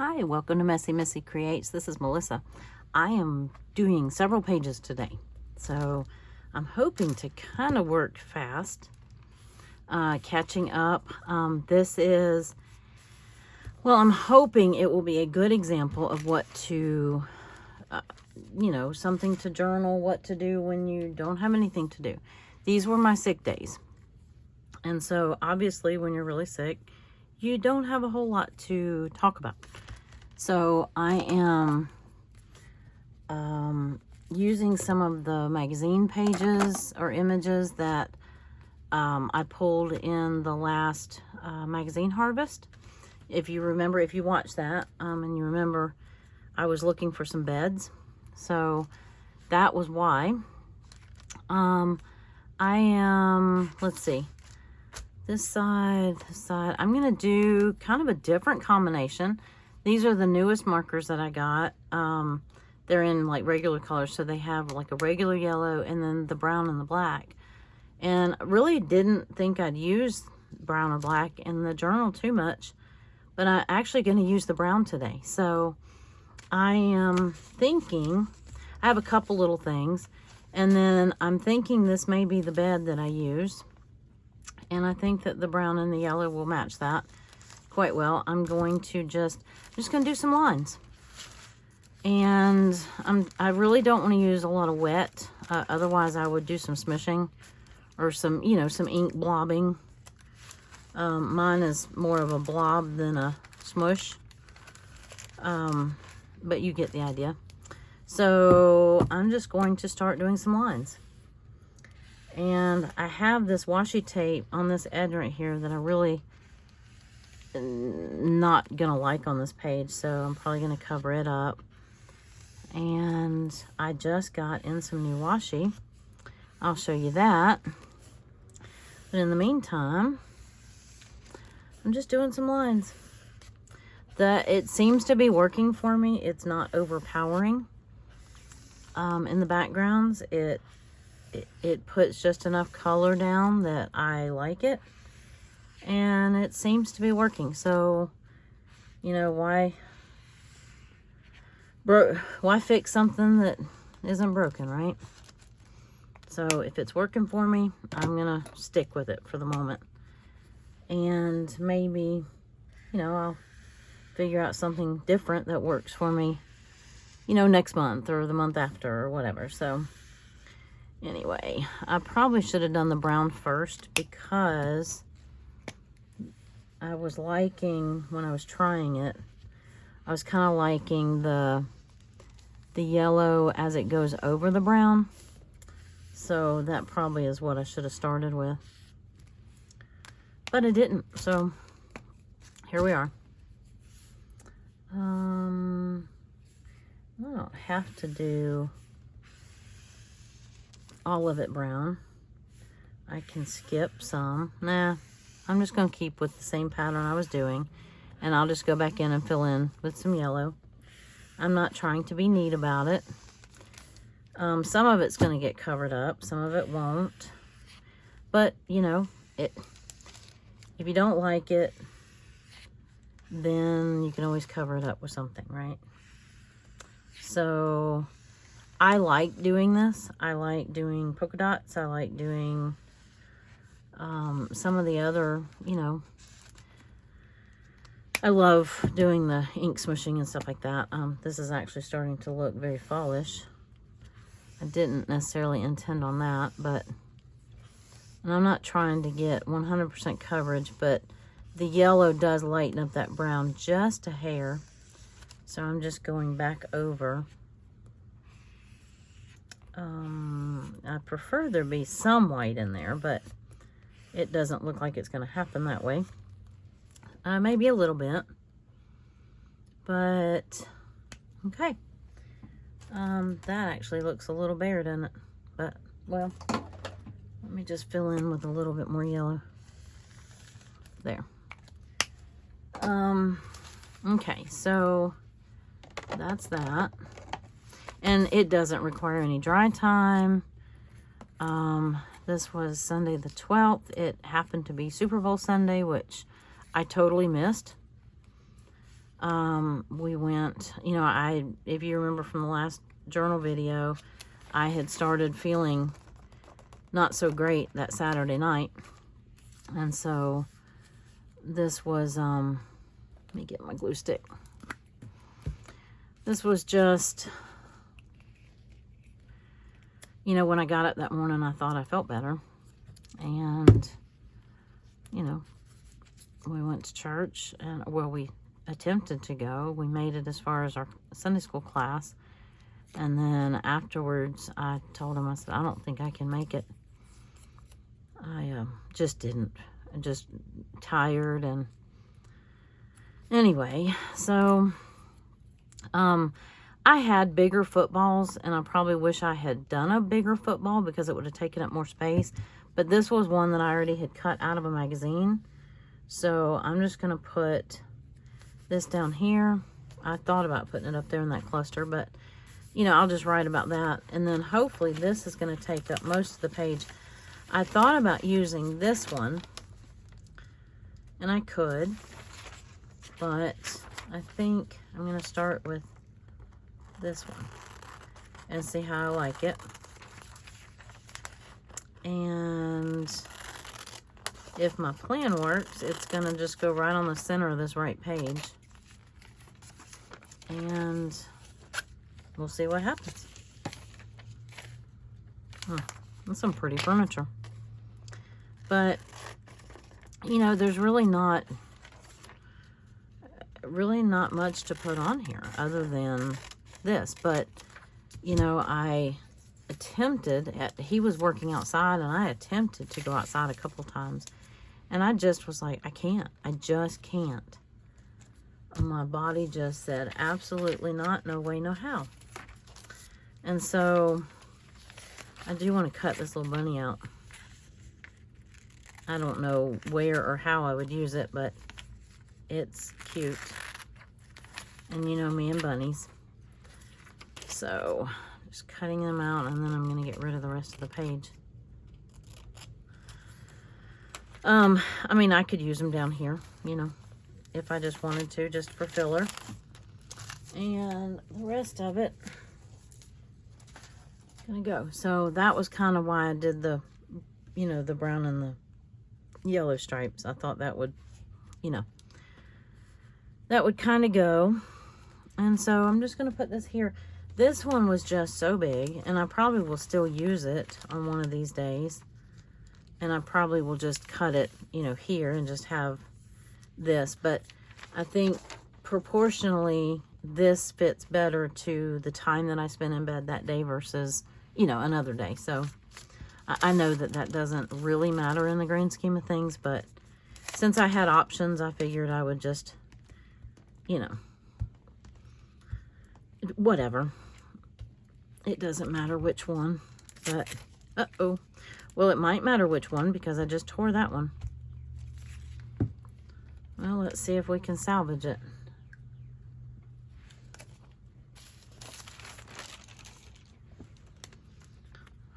Hi, welcome to Messy Missy Creates. This is Melissa. I am doing several pages today, so I'm hoping to kind of work fast, catching up. This is, well, I'm hoping it will be a good example of what to, something to journal, what to do when you don't have anything to do. These were my sick days. And so obviously when you're really sick, you don't have a whole lot to talk about. So I am using some of the magazine pages or images that I pulled in the last magazine harvest. If you remember, if you watched that, and you remember, I was looking for some beds. So that was why. I am, let's see, this side, I'm going to do kind of a different combination. These are the newest markers that I got. They're in like regular colors, so they have like a regular yellow and then the brown and the black. And I really didn't think I'd use brown or black in the journal too much, but I'm actually going to use the brown today. So I am thinking, I have a couple little things, and then I'm thinking this may be the bed that I use. And I think that the brown and the yellow will match that quite well. I'm just going to do some lines. And I really don't want to use a lot of wet. Otherwise, I would do some smishing or some ink blobbing. Mine is more of a blob than a smush. But you get the idea. So I'm just going to start doing some lines. And I have this washi tape on this edge right here that I really not gonna like on this page, so I'm probably gonna cover it up. And I just got in some new washi. I'll show you that. But in the meantime, I'm just doing some lines. It seems to be working for me. It's not overpowering. In the backgrounds, it puts just enough color down that I like it, and it seems to be working. So, why fix something that isn't broken, right? So if it's working for me, I'm gonna stick with it for the moment, and maybe I'll figure out something different that works for me next month or the month after or whatever. So anyway, I probably should have done the brown first, because I was liking, when I was trying it, I was kind of liking the yellow as it goes over the brown. So that probably is what I should have started with. But I didn't, so here we are. I don't have to do all of it brown. I can skip some. Nah, I'm just going to keep with the same pattern I was doing, and I'll just go back in and fill in with some yellow. I'm not trying to be neat about it. Some of it's going to get covered up, some of it won't. But, if you don't like it, then you can always cover it up with something, right? So I like doing this. I like doing polka dots. I like doing some of the other, I love doing the ink smushing and stuff like that. This is actually starting to look very fallish. I didn't necessarily intend on that, and I'm not trying to get 100% coverage, but the yellow does lighten up that brown just a hair. So I'm just going back over. I prefer there be some white in there, but it doesn't look like it's going to happen that way. Maybe a little bit. But, okay. That actually looks a little bare, doesn't it? But, well, let me just fill in with a little bit more yellow. There. Okay, so that's that. And it doesn't require any dry time. This was Sunday the 12th. It happened to be Super Bowl Sunday, which I totally missed. We went, you know, if you remember from the last journal video, I had started feeling not so great that Saturday night. And so this was, let me get my glue stick. This was just, you know, when I got up that morning, I thought I felt better. And, you know, we went to church, and, well, we attempted to go. We made it as far as our Sunday school class. And then afterwards, I told him, I said, I don't think I can make it. I just didn't. I'm just tired. And anyway, so I had bigger footballs, and I probably wish I had done a bigger football because it would have taken up more space. But this was one that I already had cut out of a magazine. So I'm just going to put this down here. I thought about putting it up there in that cluster, but, you know, I'll just write about that. And then hopefully this is going to take up most of the page. I thought about using this one, and I could, but I think I'm going to start with this one and see how I like it. And if my plan works, it's going to just go right on the center of this right page. And we'll see what happens. That's some pretty furniture. But, you know, there's really not much to put on here other than this. But, you know, I attempted, he was working outside, and I attempted to go outside a couple times. And I just was like, I just can't. My body just said, absolutely not, no way, no how. And so, I do want to cut this little bunny out. I don't know where or how I would use it, but it's cute. And you know me and bunnies. So, just cutting them out, and then I'm going to get rid of the rest of the page. I mean, I could use them down here, you know, if I just wanted to, just for filler. And the rest of it gonna go. So that was kind of why I did the, you know, the brown and the yellow stripes. I thought that would, you know, that would kind of go. And so I'm just gonna put this here. This one was just so big, and I probably will still use it on one of these days. And I probably will just cut it, you know, here and just have this. But I think proportionally, this fits better to the time that I spent in bed that day versus, you know, another day. So I know that that doesn't really matter in the grand scheme of things, but since I had options, I figured I would just, you know, whatever. It doesn't matter which one, but, uh-oh. Well, it might matter which one because I just tore that one. Well, let's see if we can salvage it.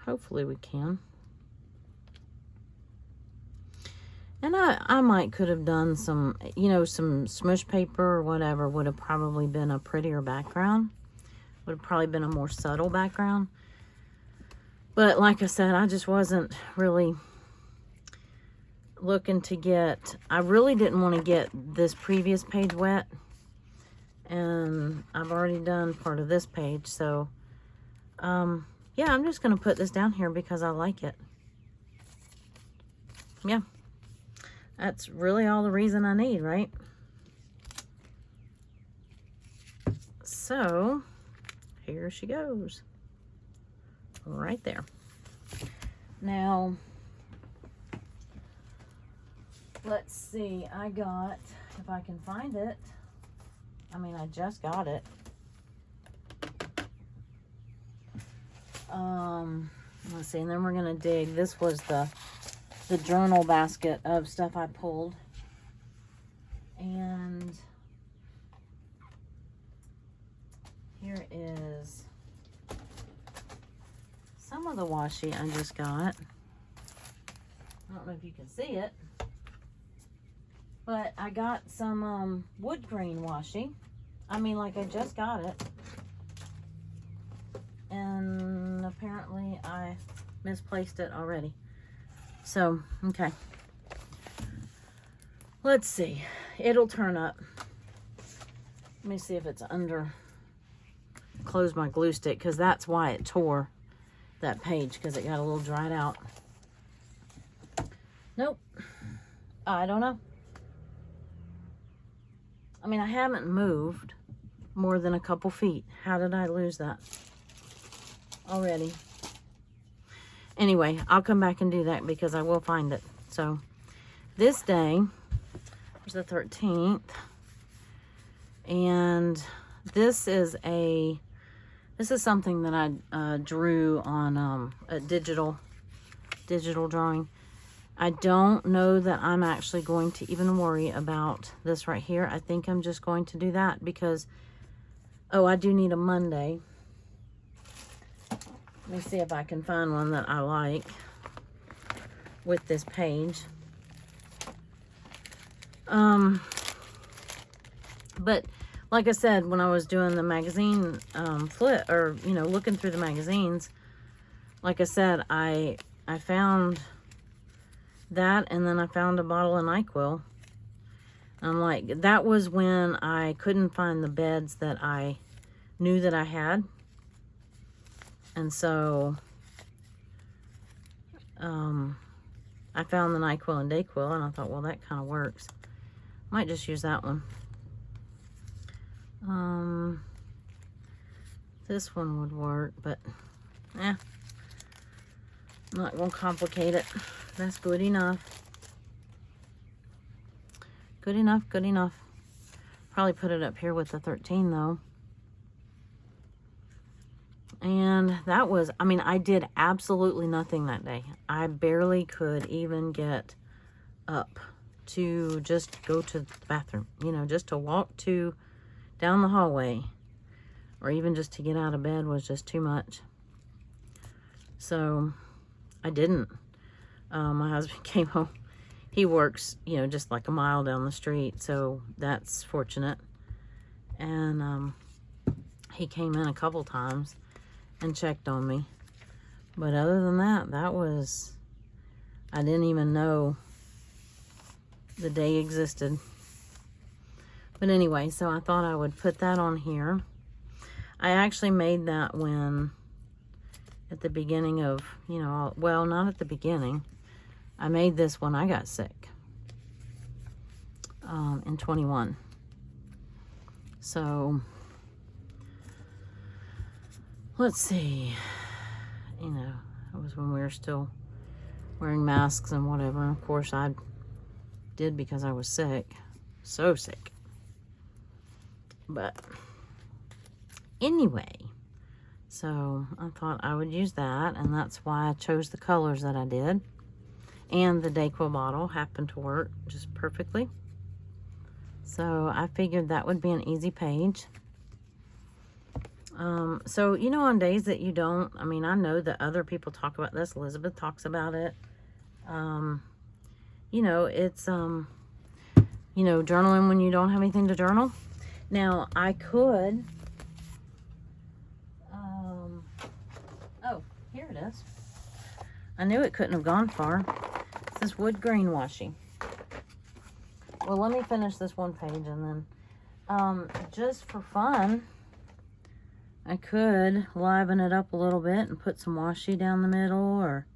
Hopefully we can. And I might could have done some, you know, some smush paper or whatever would have probably been a prettier background. Would have probably been a more subtle background. But like I said, I just wasn't really looking to get, I really didn't want to get this previous page wet. And I've already done part of this page. So, yeah, I'm just going to put this down here because I like it. Yeah. That's really all the reason I need, right? So, here she goes. Right there. Now, let's see. I got, if I can find it. I mean, I just got it. Let's see, and then we're gonna dig. This was the journal basket of stuff I pulled. And here is some of the washi I just got. I don't know if you can see it. But I got some wood grain washi. I mean, like, I just got it. And apparently I misplaced it already. So, okay. Let's see. It'll turn up. Let me see if it's under. Close my glue stick, because that's why it tore that page, because it got a little dried out. Nope. I don't know. I mean, I haven't moved more than a couple feet. How did I lose that already? Anyway, I'll come back and do that because I will find it. So this day was the 13th. And this is something that I drew on a digital drawing. I don't know that I'm actually going to even worry about this right here. I think I'm just going to do that because, oh, I do need a Monday. Let me see if I can find one that I like with this page. But like I said, when I was doing the magazine flip, or, you know, looking through the magazines, like I said, I found that, and then I found a bottle of NyQuil. I'm like, that was when I couldn't find the beds that I knew that I had. And so I found the NyQuil and Dayquil, and I thought, well, that kind of works. Might just use that one. This one would work, but I'm not gonna complicate it. That's good enough. Good enough, good enough. Probably put it up here with the 13 though. And that was, I mean, I did absolutely nothing that day. I barely could even get up to just go to the bathroom, you know, just to walk down the hallway, or even just to get out of bed was just too much. So I didn't. My husband came home. He works, you know, just like a mile down the street, so that's fortunate. And he came in a couple times and checked on me. But other than that, I didn't even know the day existed. But anyway, so I thought I would put that on here. I actually made that at the beginning of, you know, well, not at the beginning. I made this when I got sick in 21. So let's see. You know, it was when we were still wearing masks and whatever. Of course, I did because I was sick. So sick. But anyway, so I thought I would use that, and that's why I chose the colors that I did. And the Dayquil bottle happened to work just perfectly. So I figured that would be an easy page. So, you know, on days that you don't, I mean, I know that other people talk about this. Elizabeth talks about it. You know, it's, you know, journaling when you don't have anything to journal. Now, I could, oh, here it is. I knew it couldn't have gone far. It says wood grain washi. Well, let me finish this one page, and then, just for fun, I could liven it up a little bit and put some washi down the middle, or,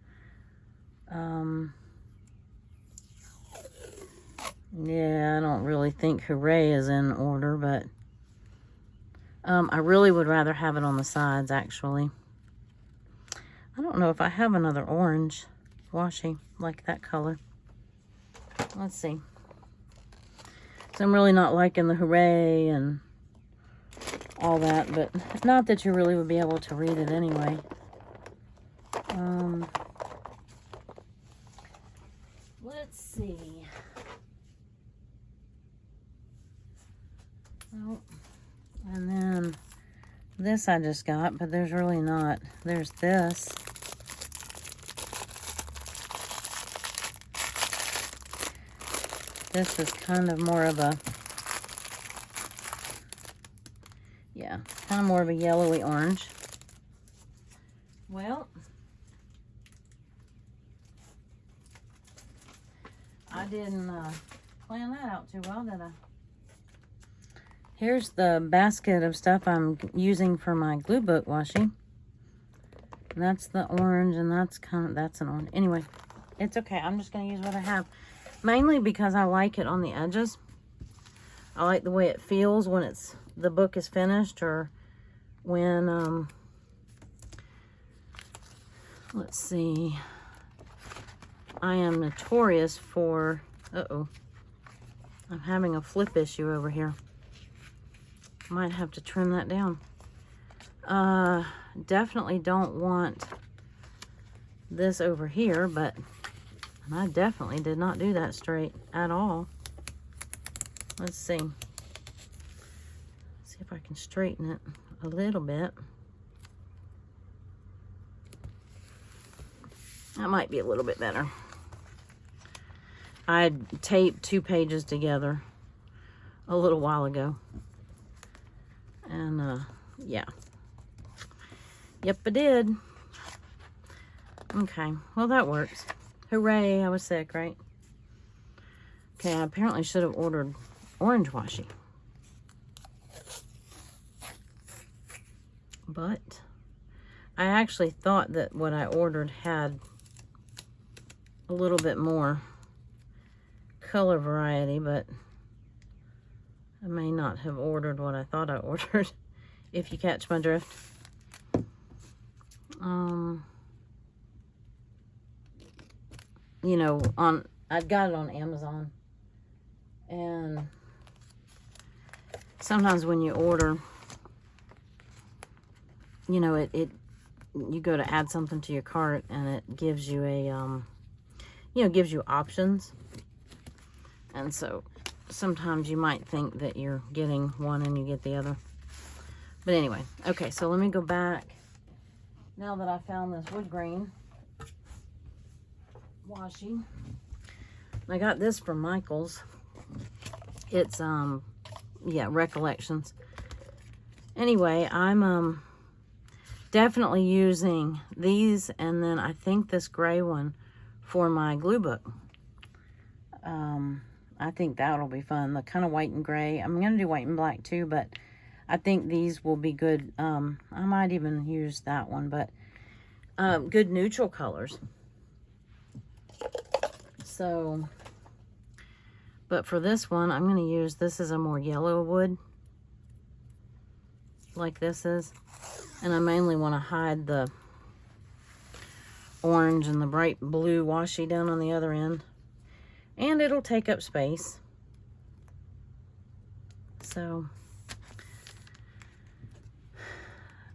yeah, I don't really think hooray is in order, but I really would rather have it on the sides, actually. I don't know if I have another orange washi like that color. Let's see. So I'm really not liking the hooray and all that, but not that you really would be able to read it anyway. Let's see. Oh, and then this I just got, but there's really not. There's this. This is kind of more of a, yeah, kind of more of a yellowy orange. Well, I didn't plan that out too well, did I? Here's the basket of stuff I'm using for my glue book washi. And that's the orange, and that's an orange. Anyway, it's okay. I'm just going to use what I have. Mainly because I like it on the edges. I like the way it feels when the book is finished, or when, let's see. I am notorious for, I'm having a flip issue over here. Might have to trim that down. Definitely don't want this over here, but I definitely did not do that straight at all. Let's see. See if I can straighten it a little bit. That might be a little bit better. I taped 2 pages together a little while ago. And, yeah. Yep, I did. Okay, well, that works. Hooray, I was sick, right? Okay, I apparently should have ordered orange washi. But I actually thought that what I ordered had a little bit more color variety, but I may not have ordered what I thought I ordered, if you catch my drift. You know, I've got it on Amazon, and sometimes when you order, you know, you go to add something to your cart, and it gives you a, you know, gives you options. And so sometimes you might think that you're getting one and you get the other. But anyway, okay, so let me go back. Now that I found this wood grain washi, I got this from Michael's. It's, yeah, Recollections. Anyway, I'm, definitely using these, and then I think this gray one for my glue book. I think that'll be fun. The kind of white and gray. I'm going to do white and black too, but I think these will be good. I might even use that one, but good neutral colors. So, but for this one, I'm going to use, this is a more yellow wood, like this is. And I mainly want to hide the orange and the bright blue washi down on the other end. And it'll take up space. So,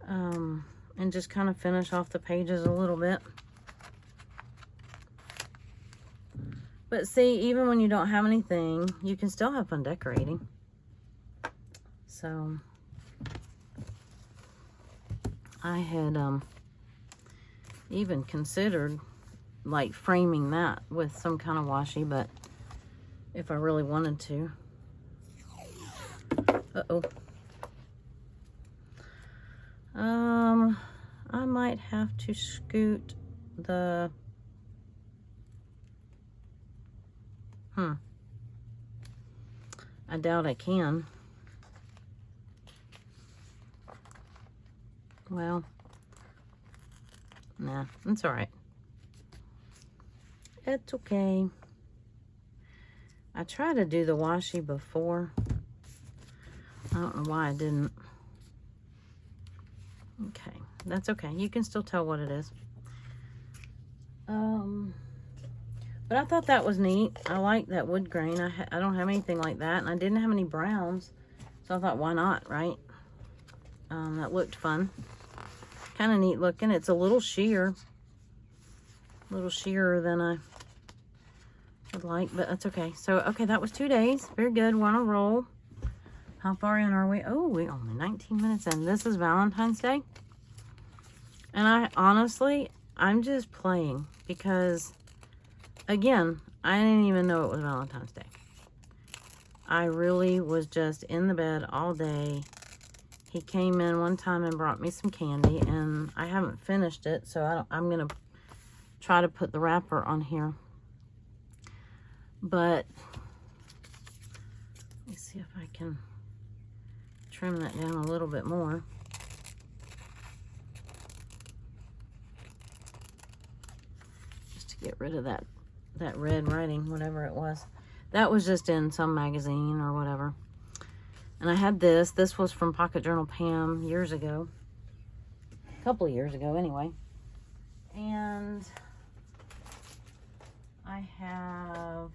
and just kind of finish off the pages a little bit. But see, even when you don't have anything, you can still have fun decorating. So, I had even considered like framing that with some kind of washi, but if I really wanted to. I might have to scoot the I doubt I can. Well, nah, it's all right. It's okay. I tried to do the washi before. I don't know why I didn't. Okay, that's okay. You can still tell what it is. But I thought that was neat. I like that wood grain. I don't have anything like that, and I didn't have any browns, so I thought, why not, right? That looked fun. Kind of neat looking. It's a little sheer. A little sheerer than I would like, but that's okay. So, okay, that was 2 days. Very good. We're on a roll. How far in are we? Oh, we're only 19 minutes in. This is Valentine's Day. And I'm just playing because, again, I didn't even know it was Valentine's Day. I really was just in the bed all day. He came in one time and brought me some candy, and I haven't finished it, so I'm going to try to put the wrapper on here. But let me see if I can trim that down a little bit more. Just to get rid of that red writing, whatever it was. That was just in some magazine or whatever. And I had this. This was from Pocket Journal Pam years ago. A couple of years ago, anyway. And I have...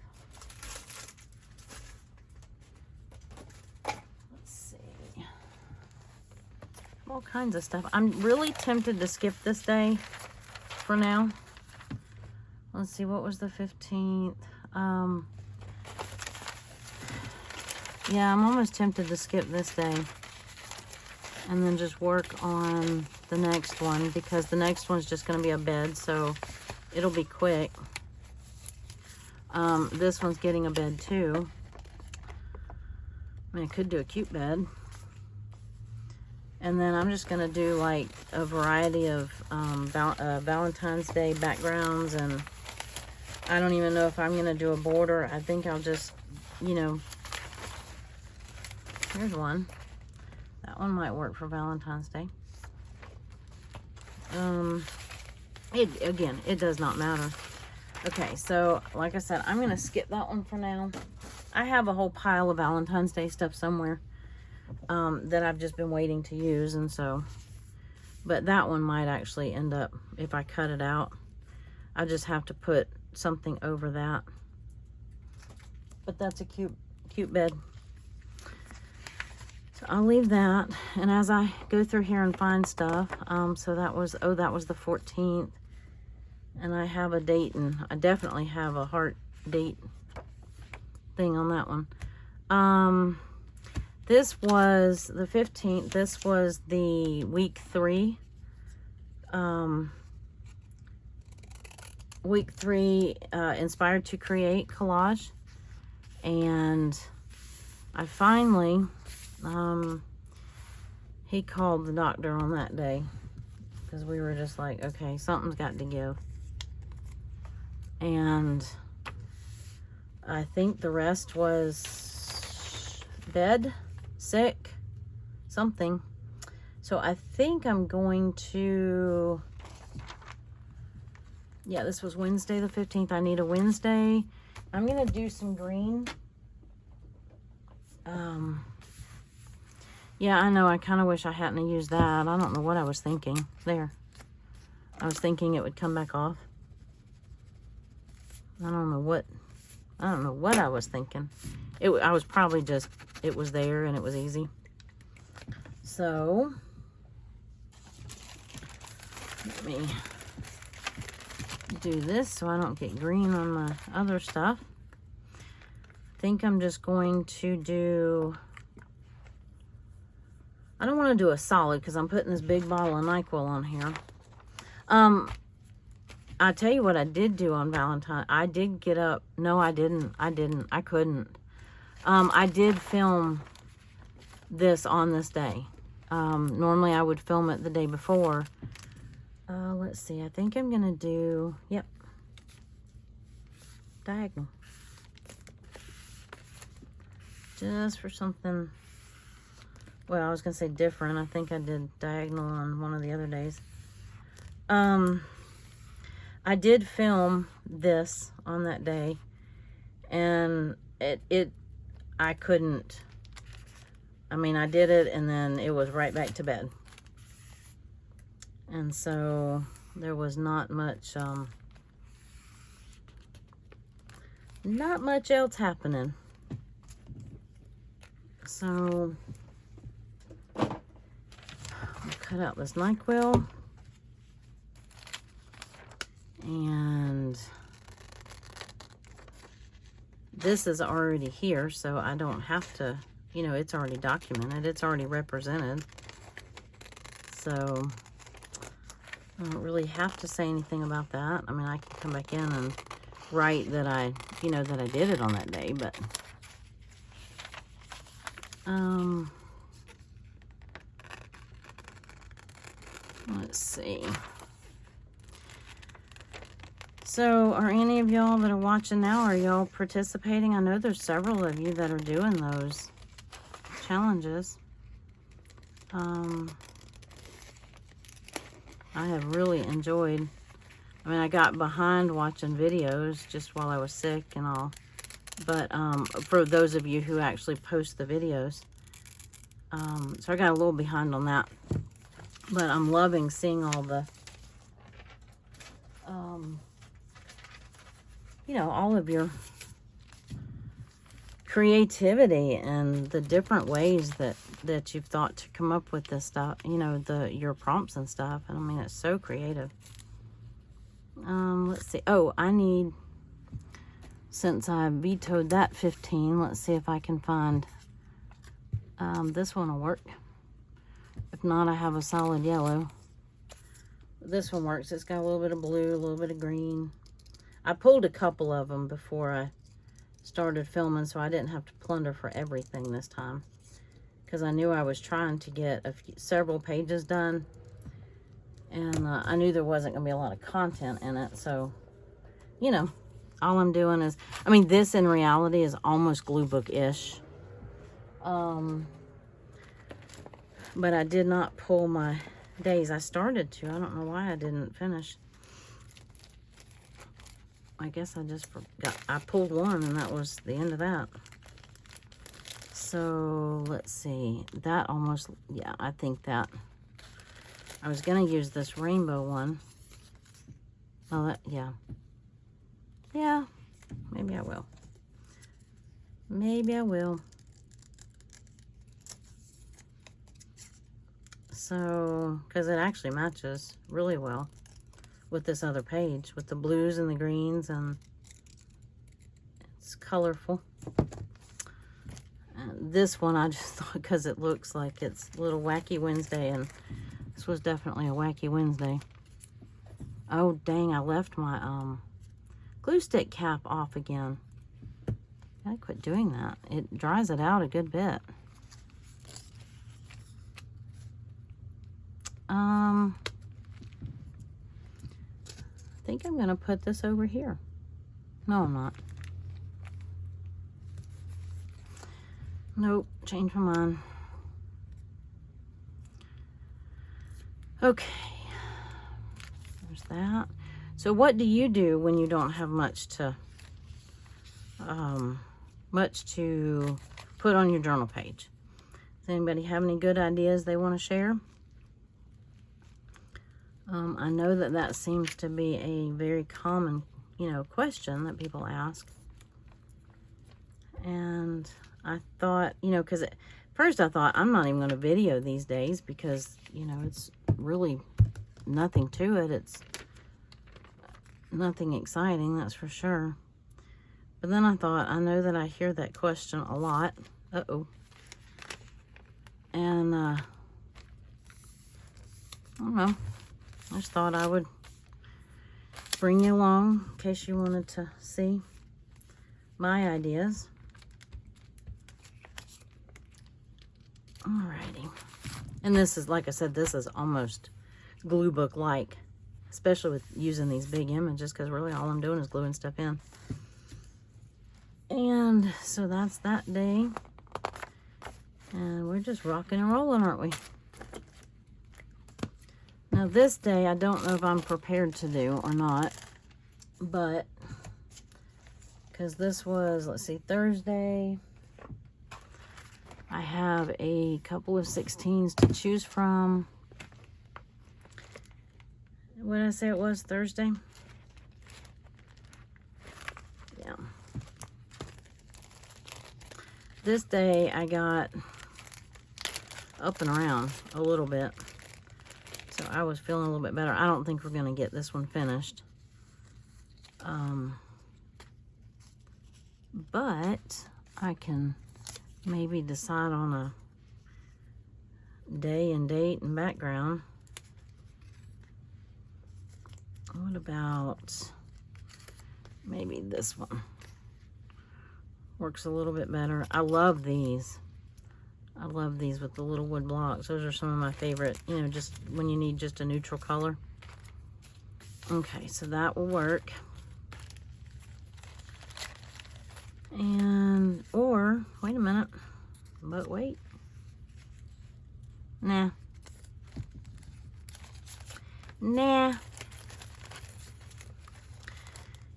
let's see. All kinds of stuff. I'm really tempted to skip this day for now. Let's see, what was the 15th? Yeah, I'm almost tempted to skip this day and then just work on the next one, because the next one's just going to be a bed, so it'll be quick. This one's getting a bed too. I mean, I could do a cute bed. And then I'm just going to do like a variety of Valentine's Day backgrounds, and I don't even know if I'm going to do a border. I think I'll just, you know, here's one. That one might work for Valentine's Day. Again, it does not matter. Okay, so like I said, I'm going to skip that one for now. I have a whole pile of Valentine's Day stuff somewhere that I've just been waiting to use, and so, but that one might actually end up, if I cut it out, I just have to put something over that. But that's a cute bed. So I'll leave that, and as I go through here and find stuff, so that was, oh, that was the 14th, and I have a date, and I definitely have a heart date thing on that one. This was the 15th. This was the week 3. Week 3 Inspired to Create collage. And I finally, he called the doctor on that day, because we were just like, okay, something's got to give. And I think the rest was bed, sick, something. So I think I'm going to, yeah, this was Wednesday the 15th. I need a Wednesday. I'm going to do some green. Yeah, I know. I kind of wish I hadn't used that. I don't know what I was thinking. There. I was thinking it would come back off. I don't know what I was thinking. I was probably just, it was there and it was easy. So, let me do this so I don't get green on my other stuff. I think I'm just going to do, I don't want to do a solid because I'm putting this big bottle of NyQuil on here. I tell you what I did do on Valentine. I did get up. No, I didn't. I couldn't. I did film this on this day. Normally I would film it the day before. Let's see. I think I'm going to do, yep, diagonal. Just for something, well, I was going to say different. I think I did diagonal on one of the other days. I did film this on that day, and I couldn't, I mean, I did it and then it was right back to bed. And so there was not much else happening. So I'll cut out this NyQuil. And this is already here, so I don't have to, you know, it's already documented. It's already represented. So I don't really have to say anything about that. I mean, I can come back in and write that I, you know, that I did it on that day, but Let's see. So, are any of y'all that are watching now, are y'all participating? I know there's several of you that are doing those challenges. I have really enjoyed. I mean, I got behind watching videos just while I was sick and all. But for those of you who actually post the videos. So I got a little behind on that. But I'm loving seeing all the, you know, all of your creativity and the different ways that you've thought to come up with this stuff, you know, your prompts and stuff. And I mean, it's so creative. Let's see. Oh, I need, since I vetoed that 15, let's see if I can find, this one will work. If not, I have a solid yellow. This one works. It's got a little bit of blue, a little bit of green. I pulled a couple of them before I started filming, so I didn't have to plunder for everything this time. Because I knew I was trying to get several pages done. And I knew there wasn't going to be a lot of content in it. So, you know, all I'm doing is, I mean, this in reality is almost glue book-ish. But I did not pull my days. I started to. I don't know why I didn't finish. I guess I just forgot. I pulled one and that was the end of that. So, let's see. That almost, yeah, I think that. I was going to use this rainbow one. Oh, that, yeah. Yeah, maybe I will. Maybe I will. So, because it actually matches really well with this other page, with the blues and the greens, and it's colorful. And this one I just thought, because it looks like it's a little Wacky Wednesday, and this was definitely a Wacky Wednesday. Oh, dang, I left my glue stick cap off again. I quit doing that. It dries it out a good bit. I think I'm going to put this over here. No, I'm not. Nope, changed my mind. Okay. There's that. So what do you do when you don't have much to put on your journal page? Does anybody have any good ideas they want to share? I know that seems to be a very common, you know, question that people ask. And I thought, you know, because first I thought I'm not even going to video these days because, you know, it's really nothing to it. It's nothing exciting, that's for sure. But then I thought, I know that I hear that question a lot. Uh-oh. And, I don't know. I just thought I would bring you along in case you wanted to see my ideas. Alrighty. And this is, like I said, this is almost glue book-like, especially with using these big images, because really all I'm doing is gluing stuff in. And so that's that day. And we're just rocking and rolling, aren't we? Now this day, I don't know if I'm prepared to do or not, but, because this was, let's see, Thursday. I have a couple of 16s to choose from. What did I say it was, Thursday? Yeah. This day, I got up and around a little bit. So I was feeling a little bit better. I don't think we're going to get this one finished. But I can maybe decide on a day and date and background. What about maybe this one? Works a little bit better. I love these. I love these with the little wood blocks. Those are some of my favorite, you know, just when you need just a neutral color. Okay, so that will work. And, or, wait a minute, but wait. Nah.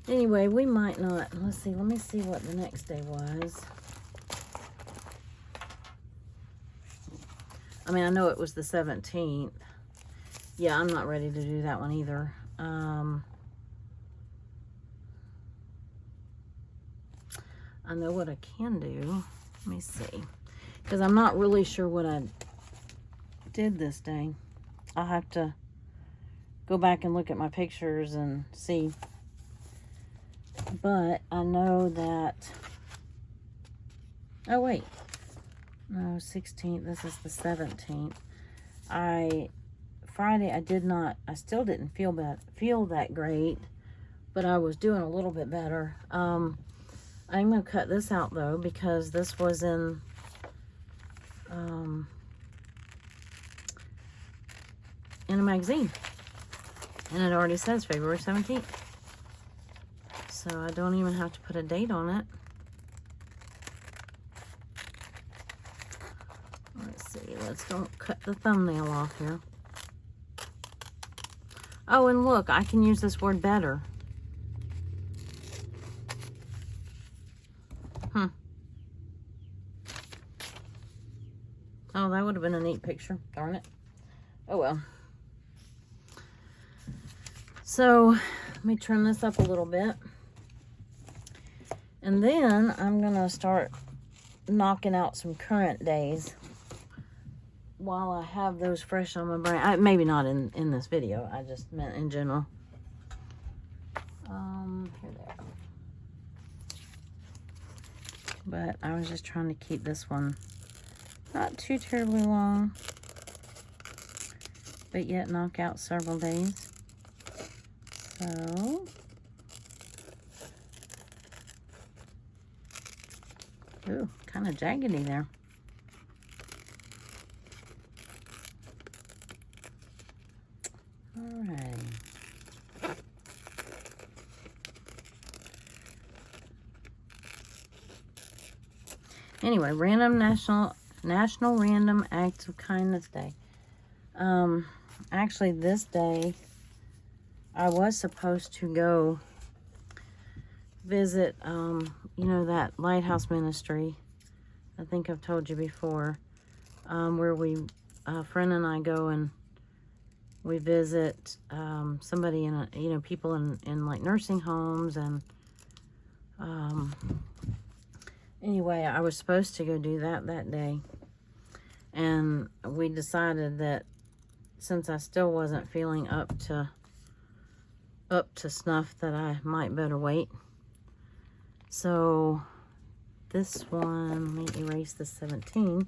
Anyway, we might not. Let's see. Let me see what the next day was. I mean, I know it was the 17th. Yeah, I'm not ready to do that one either. I know what I can do. Let me see. Because I'm not really sure what I did this day. I'll have to go back and look at my pictures and see. But I know that, oh wait, no, 16th, this is the 17th. Friday I still didn't feel that great, but I was doing a little bit better. I'm going to cut this out though, because this was in, in a magazine, and it already says February 17th. So I don't even have to put a date on it. Let's see, don't cut the thumbnail off here. Oh, and look, I can use this word better. Oh, that would have been a neat picture. Darn it. Oh well. So, let me trim this up a little bit. And then I'm going to start knocking out some current days while I have those fresh on my brain. Maybe not in this video. I just meant in general. Here they are. But I was just trying to keep this one not too terribly long, but yet knock out several days. So, ooh, kind of jaggedy there. All right. Anyway, National Random Acts of Kindness Day. Actually, this day, I was supposed to go visit, you know, that lighthouse ministry. I think I've told you before, where a friend and I go and we visit somebody in you know, people in like nursing homes, and anyway, I was supposed to go do that day, and we decided that since I still wasn't feeling up to snuff, that I might better wait. So this one, let me erase the 17.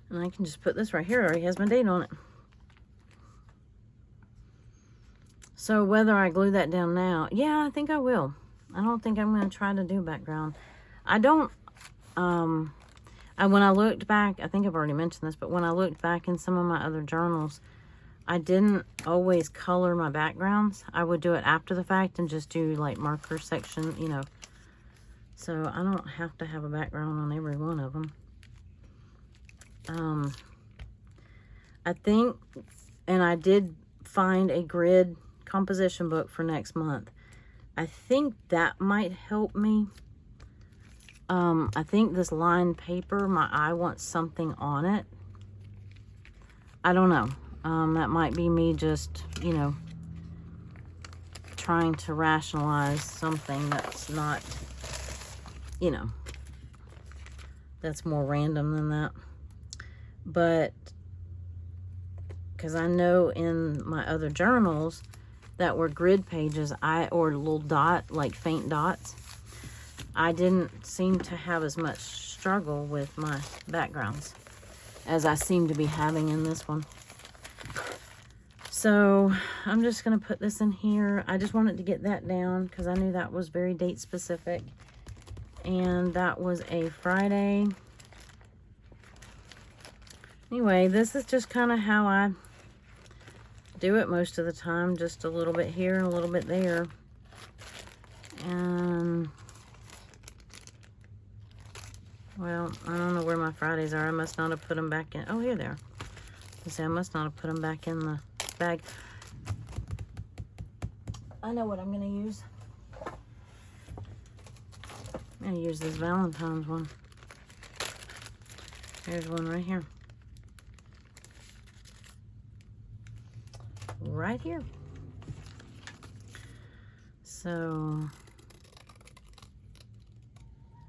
And I can just put this right here. It already has my date on it. So whether I glue that down now, yeah, I think I will. I don't think I'm going to try to do background. I don't, when I looked back, I think I've already mentioned this, but when I looked back in some of my other journals, I didn't always color my backgrounds. I would do it after the fact and just do like marker section, you know. So I don't have to have a background on every one of them. I think, and I did find a grid composition book for next month. I think that might help me. I think this lined paper, my eye wants something on it. I don't know. That might be me just, you know, trying to rationalize something that's not, you know, that's more random than that. But because I know in my other journals that were grid pages, or little dot, like faint dots, I didn't seem to have as much struggle with my backgrounds as I seem to be having in this one. So I'm just going to put this in here. I just wanted to get that down because I knew that was very date specific. And that was a Friday. Anyway, this is just kind of how I do it most of the time. Just a little bit here and a little bit there. And, well, I don't know where my Fridays are. I must not have put them back in. Oh, here they are. I must not have put them back in the bag. I know what I'm going to use. I'm going to use this Valentine's one. There's one right here. Right here. So,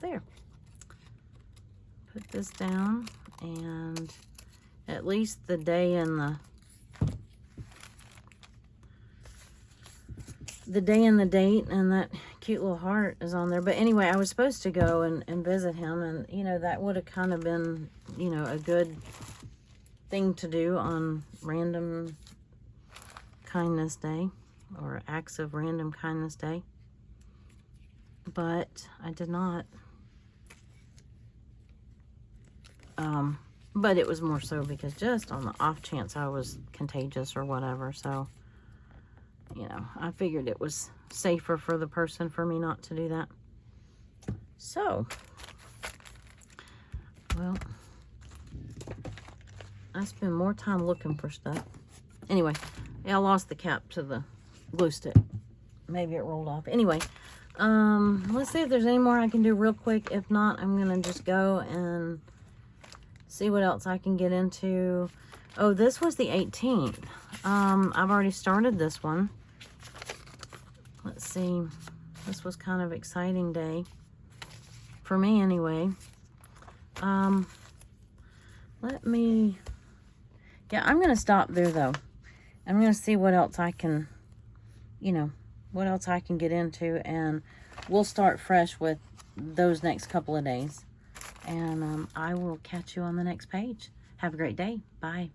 there. Put this down, and at least the day and the day and the date and that cute little heart is on there. But anyway, I was supposed to go and visit him, and you know, that would have kind of been, you know, a good thing to do on Random Kindness Day, or Acts of Random Kindness Day, but I did not. But it was more so because just on the off chance I was contagious or whatever, so you know, I figured it was safer for the person for me not to do that. So, well, I spend more time looking for stuff. Anyway, yeah, I lost the cap to the glue stick. Maybe it rolled off. Anyway, let's see if there's any more I can do real quick. If not, I'm gonna just go and see what else I can get into. Oh, this was the 18th. I've already started this one. Let's see. This was kind of exciting day. For me, anyway. Let me... Yeah, I'm going to stop there, though. I'm going to see what else I can, you know, what else I can get into. And we'll start fresh with those next couple of days. And I will catch you on the next page. Have a great day. Bye.